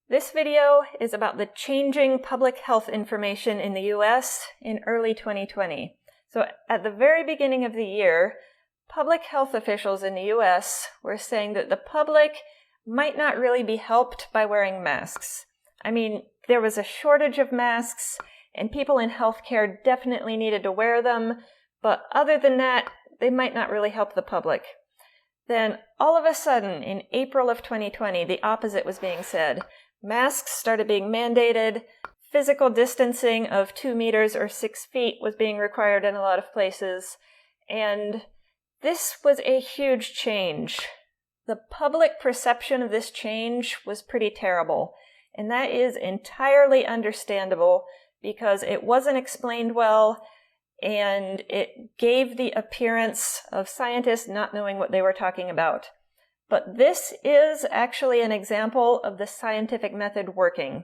This video is about the changing public health information in the US in early 2020. So at the very beginning of the year, public health officials in the US were saying that the public might not really be helped by wearing masks. I mean, there was a shortage of masks, and people in healthcare definitely needed to wear them, but other than that, they might not really help the public. Then, all of a sudden, in April of 2020, the opposite was being said. Masks started being mandated, physical distancing of 2 meters or 6 feet was being required in a lot of places, and this was a huge change. The public perception of this change was pretty terrible, and that is entirely understandable because it wasn't explained well, and it gave the appearance of scientists not knowing what they were talking about. But this is actually an example of the scientific method working.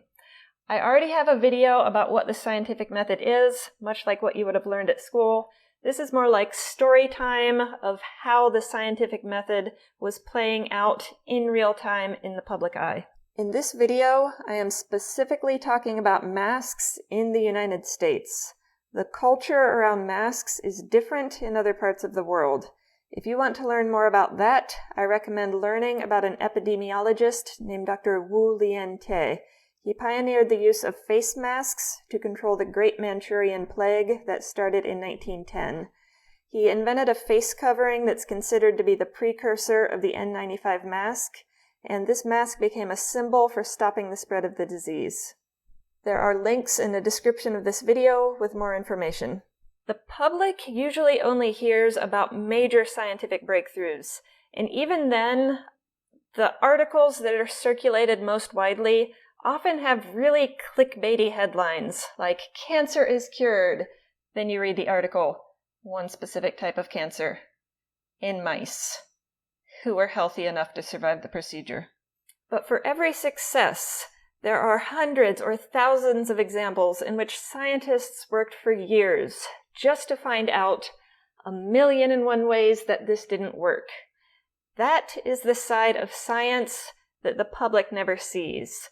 I already have a video about what the scientific method is, much like what you would have learned at school. This is more like story time of how the scientific method was playing out in real time in the public eye. In this video, I am specifically talking about masks in the United States. The culture around masks is different in other parts of the world. If you want to learn more about that, I recommend learning about an epidemiologist named Dr. Lien-teh. He pioneered the use of face masks to control the Great Manchurian Plague that started in 1910. He invented a face covering that's considered to be the precursor of the N95 mask, and this mask became a symbol for stopping the spread of the disease. There are links in the description of this video with more information. The public usually only hears about major scientific breakthroughs, and even then, the articles that are circulated most widely often have really clickbaity headlines, like, "Cancer is cured." Then you read the article, "One specific type of cancer in mice who were healthy enough to survive the procedure." But for every success, there are hundreds or thousands of examples in which scientists worked for years just to find out 1,000,001 ways that this didn't work. That is the side of science that the public never sees.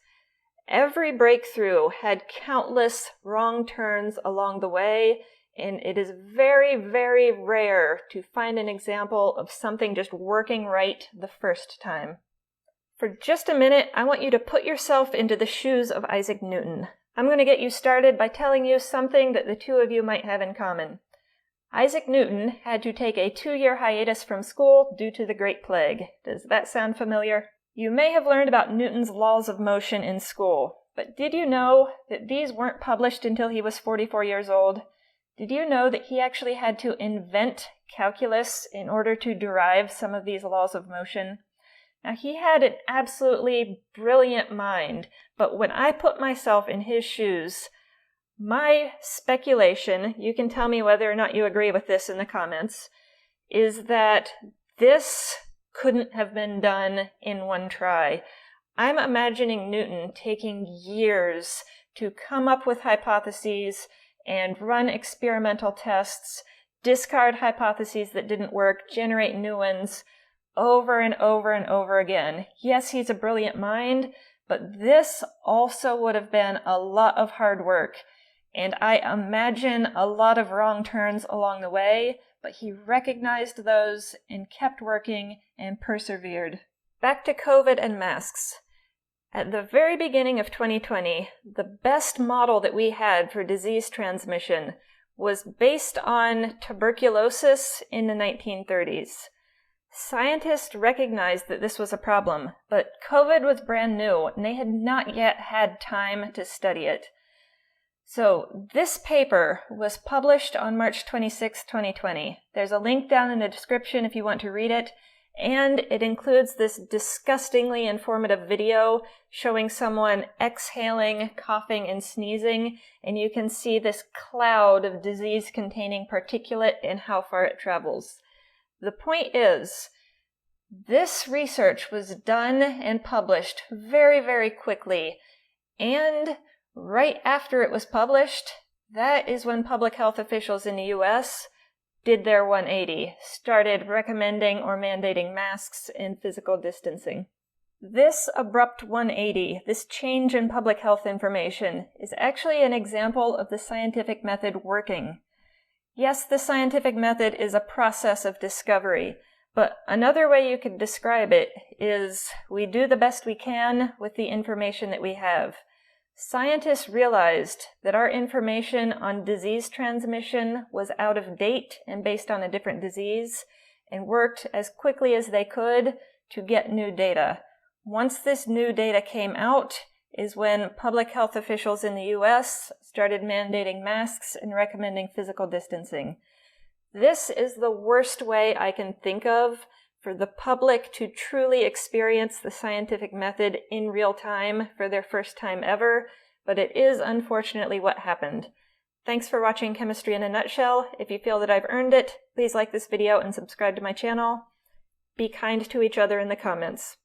Every breakthrough had countless wrong turns along the way, and it is very, very rare to find an example of something just working right the first time. For just a minute, I want you to put yourself into the shoes of Isaac Newton. I'm going to get you started by telling you something that the two of you might have in common. Isaac Newton had to take a 2-year hiatus from school due to the Great Plague. Does that sound familiar? You may have learned about Newton's laws of motion in school, but did you know that these weren't published until he was 44 years old? Did you know that he actually had to invent calculus in order to derive some of these laws of motion? Now, he had an absolutely brilliant mind, but when I put myself in his shoes, my speculation, you can tell me whether or not you agree with this in the comments, is that this couldn't have been done in one try. I'm imagining Newton taking years to come up with hypotheses and run experimental tests, discard hypotheses that didn't work, generate new ones, over and over and over again. Yes, he's a brilliant mind, but this also would have been a lot of hard work, and I imagine a lot of wrong turns along the way, but he recognized those and kept working and persevered. Back to COVID and masks. At the very beginning of 2020, the best model that we had for disease transmission was based on tuberculosis in the 1930s. Scientists recognized that this was a problem, but COVID was brand new, and they had not yet had time to study it. So this paper was published on March 26, 2020. There's a link down in the description if you want to read it, and it includes this disgustingly informative video showing someone exhaling, coughing, and sneezing, and you can see this cloud of disease-containing particulate and how far it travels. The point is, this research was done and published very, very quickly, and right after it was published, that is when public health officials in the US did their 180, started recommending or mandating masks and physical distancing. This abrupt 180, this change in public health information, is actually an example of the scientific method working. Yes, the scientific method is a process of discovery, but another way you could describe it is we do the best we can with the information that we have. Scientists realized that our information on disease transmission was out of date and based on a different disease, and worked as quickly as they could to get new data. Once this new data came out is when public health officials in the US started mandating masks and recommending physical distancing. This is the worst way I can think of for the public to truly experience the scientific method in real time for their first time ever, but it is unfortunately what happened. Thanks for watching Chemistry in a Nutshell. If you feel that I've earned it, please like this video and subscribe to my channel. Be kind to each other in the comments.